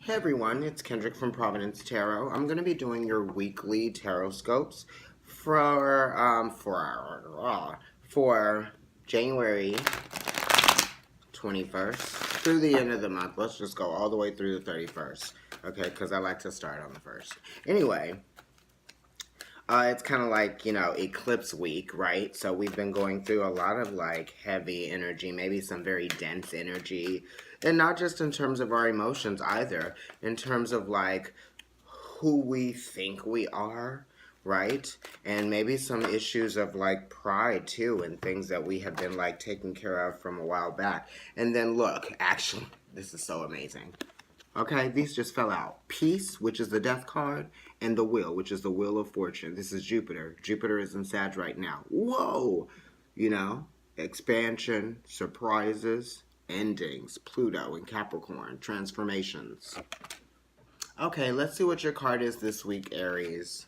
Hey everyone, it's Kendrick from Providence Tarot. I'm going to be doing your weekly tarot scopes for January 21st through the end of the month. Let's just go all the way through the 31st, okay? Because I like to start on the 1st. Anyway, it's kind of like, eclipse week, right? So we've been going through a lot of, heavy energy, maybe some very dense energy. And not just in terms of our emotions either, in terms of, who we think we are, right? And maybe some issues of, pride, too, and things that we have been, taking care of from a while back. And then, look, actually, this is so amazing. Okay, these just fell out. Peace, which is the death card, and the wheel, which is the wheel of fortune. This is Jupiter. Jupiter is in Sag right now. Whoa! Expansion, surprises, endings, Pluto and Capricorn, transformations. Okay, let's see what your card is this week, Aries.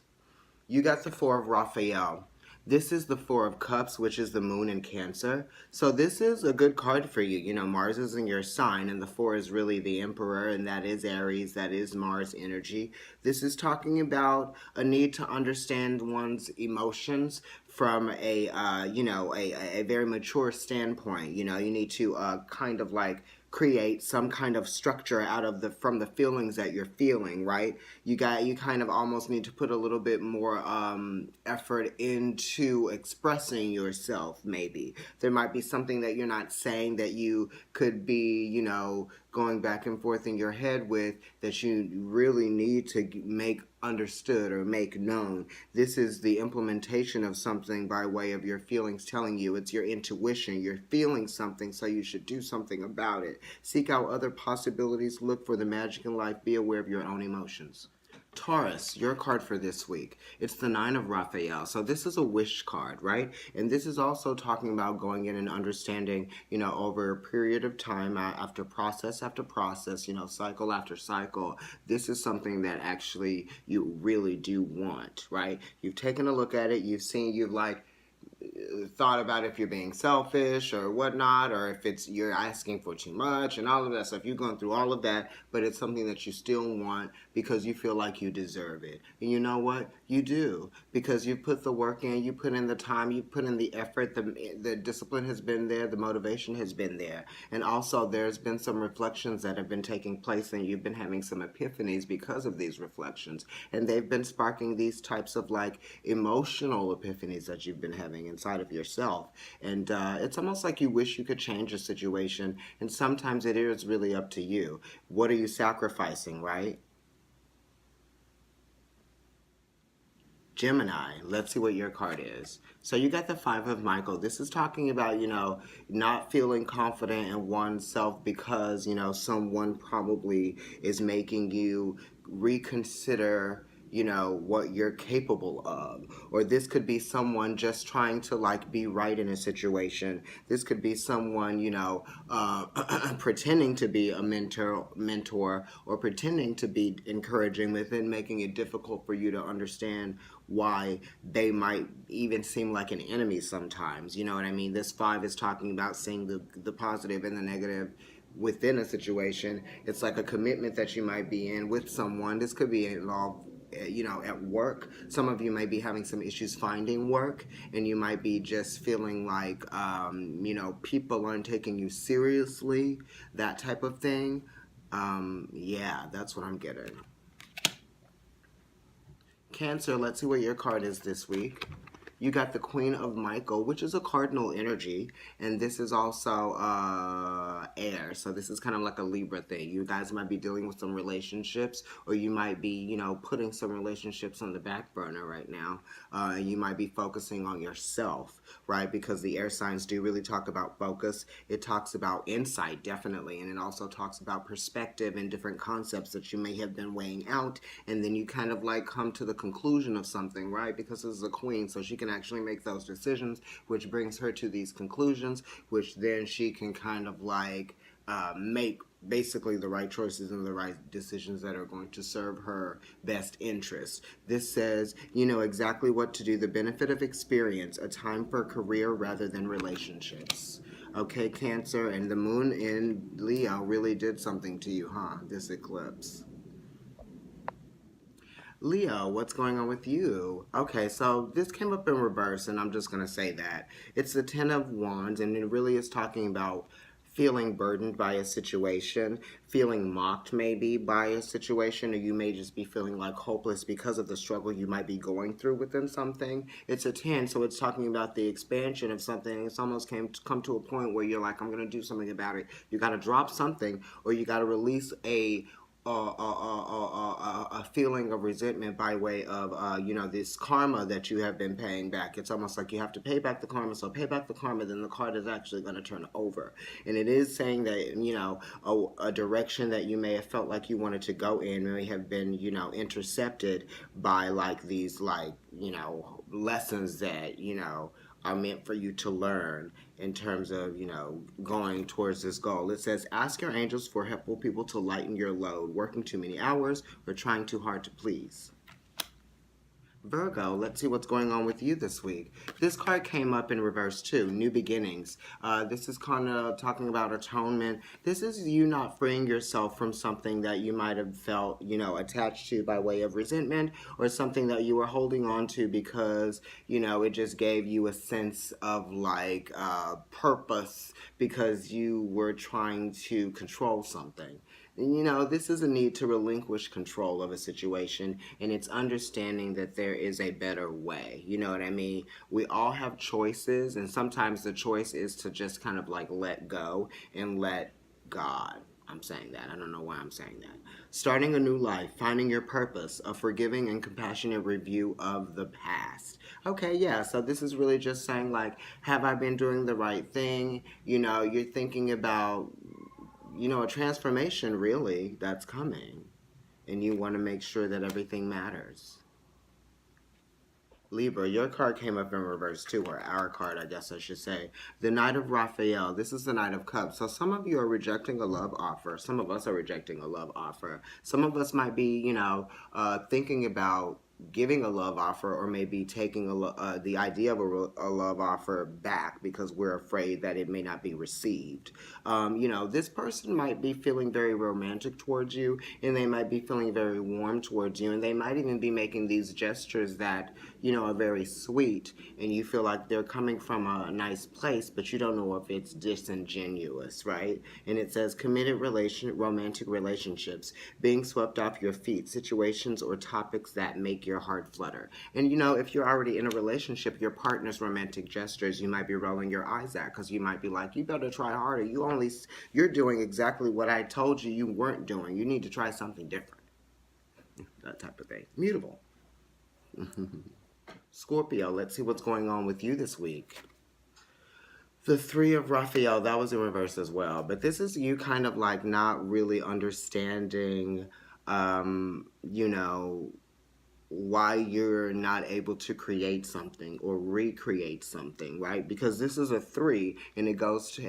You got the Four of Raphael. This is the Four of Cups, which is the moon in Cancer. So this is a good card for you. Mars is in your sign, and the Four is really the Emperor, and that is Aries. That is Mars energy. This is talking about a need to understand one's emotions from a very mature standpoint. You need to kind of create some kind of structure out of from the feelings that you're feeling, right? You kind of almost need to put a little bit more effort into expressing yourself. Maybe there might be something that you're not saying that you could be going back and forth in your head with, that you really need to make understood or make known. This is the implementation of something by way of your feelings telling you. It's your intuition. You're feeling something, so you should do something about it. Seek out other possibilities. Look for the magic in life. Be aware of your own emotions. Taurus, your card for this week. It's the Nine of Raphael. So this is a wish card, right? And this is also talking about going in and understanding, over a period of time, after process, cycle after cycle. This is something that actually you really do want, right? You've taken a look at it. You've thought about if you're being selfish or whatnot, or if you're asking for too much and all of that stuff. You've gone through all of that, but it's something that you still want because you feel like you deserve it. And you know what? You do, because you put the work in, you put in the time, you put in the effort, the discipline has been there, the motivation has been there. And also there's been some reflections that have been taking place, and you've been having some epiphanies because of these reflections. And they've been sparking these types of emotional epiphanies that you've been having inside of yourself. And it's almost like you wish you could change a situation, and sometimes it is really up to you. What are you sacrificing, right? Gemini, let's see what your card is. So you got the Five of Michael. This is talking about, not feeling confident in oneself because, someone probably is making you reconsider what you're capable of. Or this could be someone just trying to be right in a situation. This could be someone pretending to be a mentor or pretending to be encouraging, within making it difficult for you to understand why they might even seem like an enemy sometimes. You know what I mean? This Five is talking about seeing the positive and the negative within a situation. It's like a commitment that you might be in with someone. This could be involved at work. Some of you may be having some issues finding work, and you might be just feeling like, people aren't taking you seriously, that type of thing. Yeah, that's what I'm getting. Cancer, let's see what your card is this week. You got the Queen of Michael, which is a cardinal energy, and this is also air, so this is kind of like a Libra thing. You guys might be dealing with some relationships, or you might be, putting some relationships on the back burner right now. You might be focusing on yourself, right? Because the air signs do really talk about focus. It talks about insight, definitely, and it also talks about perspective and different concepts that you may have been weighing out, and then you kind of come to the conclusion of something, right? Because this is a queen, so she can actually make those decisions, which brings her to these conclusions, which then she can kind of make basically the right choices and the right decisions that are going to serve her best interest. This says, you know exactly what to do, the benefit of experience, a time for career rather than relationships. Okay, Cancer, and the moon in Leo really did something to you, huh? This eclipse. Leo, what's going on with you? Okay, so this came up in reverse, and I'm just going to say that. It's the Ten of Wands, and it really is talking about feeling burdened by a situation, feeling mocked maybe by a situation, or you may just be feeling like hopeless because of the struggle you might be going through within something. It's a 10, so it's talking about the expansion of something. It's almost come to a point where you're like, I'm going to do something about it. You got to drop something, or you got to release a feeling of resentment by way of this karma that you have been paying back. It's almost like you have to pay back the karma. So pay back the karma, then the card is actually going to turn over. And it is saying that a direction that you may have felt like you wanted to go in may have been intercepted by like these lessons that are meant for you to learn in terms of, going towards this goal. It says, ask your angels for helpful people to lighten your load, working too many hours or trying too hard to please. Virgo, let's see what's going on with you this week. This card came up in reverse too, new beginnings. This is kind of talking about atonement. This is you not freeing yourself from something that you might have felt, attached to by way of resentment, or something that you were holding on to because, it just gave you a sense of like purpose because you were trying to control something. This is a need to relinquish control of a situation, and it's understanding that there is a better way. You know what I mean? We all have choices, and sometimes the choice is to just kind of like let go and let God. I'm saying that. I don't know why I'm saying that. Starting a new life, finding your purpose, a forgiving and compassionate review of the past. Okay, yeah, so this is really just saying like, have I been doing the right thing? You're thinking about a transformation really that's coming, and you want to make sure that everything matters. Libra, your card came up in reverse too, or our card, I guess I should say. The Knight of Raphael. This is the Knight of Cups. So some of you are rejecting a love offer. Some of us are rejecting a love offer. Some of us might be, thinking about giving a love offer, or maybe taking the idea of a love offer back because we're afraid that it may not be received. This person might be feeling very romantic towards you, and they might be feeling very warm towards you, and they might even be making these gestures that are very sweet, and you feel like they're coming from a nice place, but you don't know if it's disingenuous, right? And it says committed romantic relationships, being swept off your feet, situations or topics that make your heart flutter. And if you're already in a relationship, your partner's romantic gestures, you might be rolling your eyes at, because you might be like, you better try harder. You're doing exactly what I told you weren't doing. You need to try something different. That type of thing. Mutable. Scorpio, let's see what's going on with you this week. The Three of Raphael, that was in reverse as well. But this is you kind of like not really understanding, why you're not able to create something or recreate something, right? Because this is a 3, and it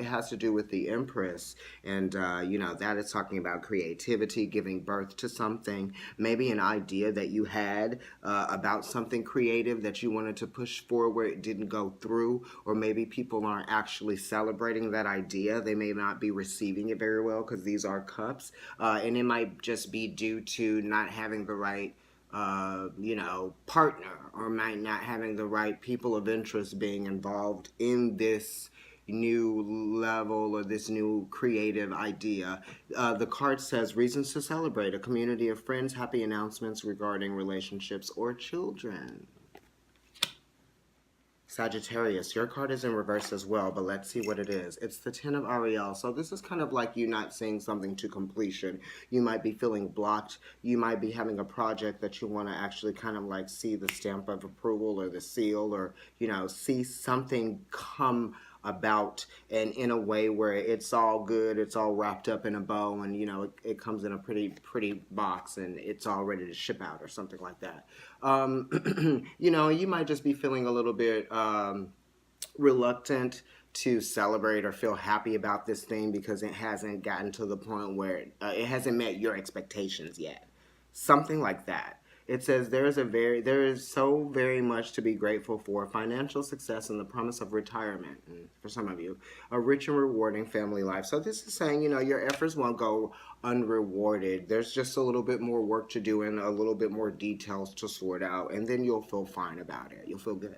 has to do with the Empress, and that is talking about creativity, giving birth to something, maybe an idea that you had about something creative that you wanted to push forward, it didn't go through, or maybe people aren't actually celebrating that idea. They may not be receiving it very well because these are cups, and it might just be due to not having the right partner, or might not having the right people of interest being involved in this new level or this new creative idea. The card says reasons to celebrate, a community of friends, happy announcements regarding relationships or children. Sagittarius, your card is in reverse as well, but let's see what it is. It's the Ten of Aries. So this is kind of like you not seeing something to completion. You might be feeling blocked. You might be having a project that you want to actually kind of like see the stamp of approval or the seal, or, see something come about, and in a way where it's all good, it's all wrapped up in a bow, and it comes in a pretty box, and it's all ready to ship out or something like that. You might just be feeling a little bit reluctant to celebrate or feel happy about this thing because it hasn't gotten to the point where it hasn't met your expectations yet. Something like that. It says there is so very much to be grateful for: financial success and the promise of retirement. And for some of you, a rich and rewarding family life. So this is saying, your efforts won't go unrewarded. There's just a little bit more work to do and a little bit more details to sort out, and then you'll feel fine about it. You'll feel good.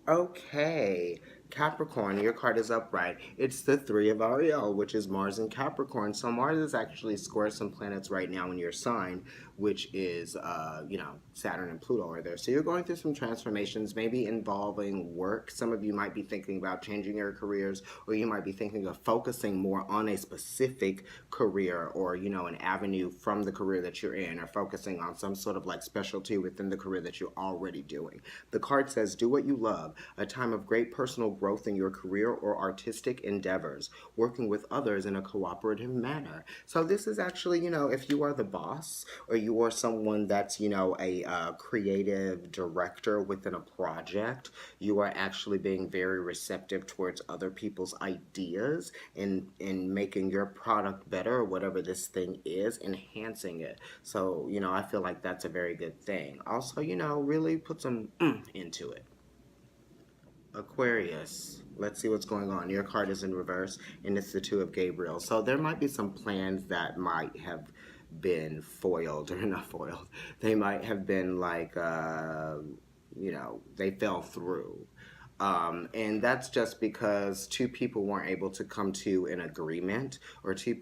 Okay, Capricorn, your card is upright. It's the Three of Ariel, which is Mars and Capricorn. So Mars is actually square some planets right now in your sign, which is, Saturn and Pluto are there. So you're going through some transformations, maybe involving work. Some of you might be thinking about changing your careers, or you might be thinking of focusing more on a specific career, or, an avenue from the career that you're in, or focusing on some sort of like specialty within the career that you're already doing. The card says, do what you love, a time of great personal growth in your career or artistic endeavors, working with others in a cooperative manner. So this is actually, if you are the boss, or you are someone that's, a creative director within a project, you are actually being very receptive towards other people's ideas and in making your product better, or whatever this thing is, enhancing it. So, I feel like that's a very good thing. Also, really put some into it. Aquarius, let's see what's going on. Your card is in reverse, and it's the Two of Gabriel. So there might be some plans that might have been foiled, or not foiled. They might have been like, they fell through. And that's just because two people weren't able to come to an agreement, or two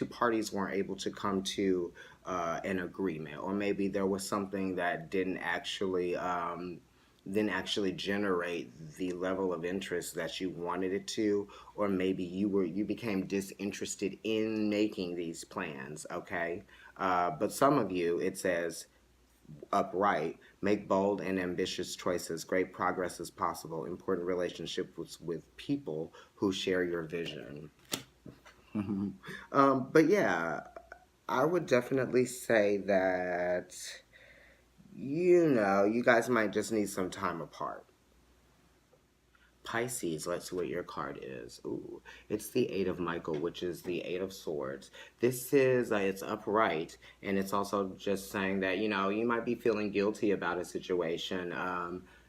parties weren't able to come to an agreement, or maybe there was something that didn't actually generate the level of interest that you wanted it to, or maybe you became disinterested in making these plans. Okay, but some of you, it says upright, make bold and ambitious choices, great progress is possible, important relationships with people who share your vision. But yeah, I would definitely say that you guys might just need some time apart. Pisces, let's see what your card is. Ooh, it's the Eight of Michael, which is the Eight of Swords. This is, it's upright, and it's also just saying that, you might be feeling guilty about a situation.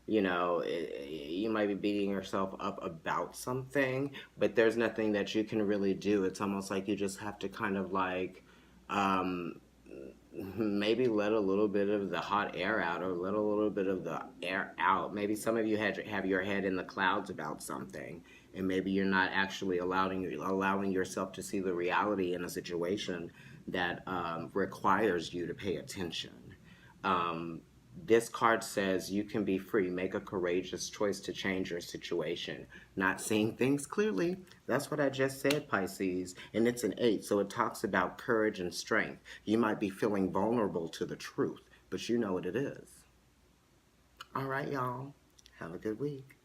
You might be beating yourself up about something, but there's nothing that you can really do. It's almost like you just have to kind of like, maybe let a little bit of the hot air out, or let a little bit of the air out. Maybe some of you have your head in the clouds about something, and maybe you're not actually allowing yourself to see the reality in a situation that requires you to pay attention. This card says you can be free. Make a courageous choice to change your situation. Not seeing things clearly. That's what I just said, Pisces. And it's an 8, so it talks about courage and strength. You might be feeling vulnerable to the truth, but you know what it is. All right, y'all. Have a good week.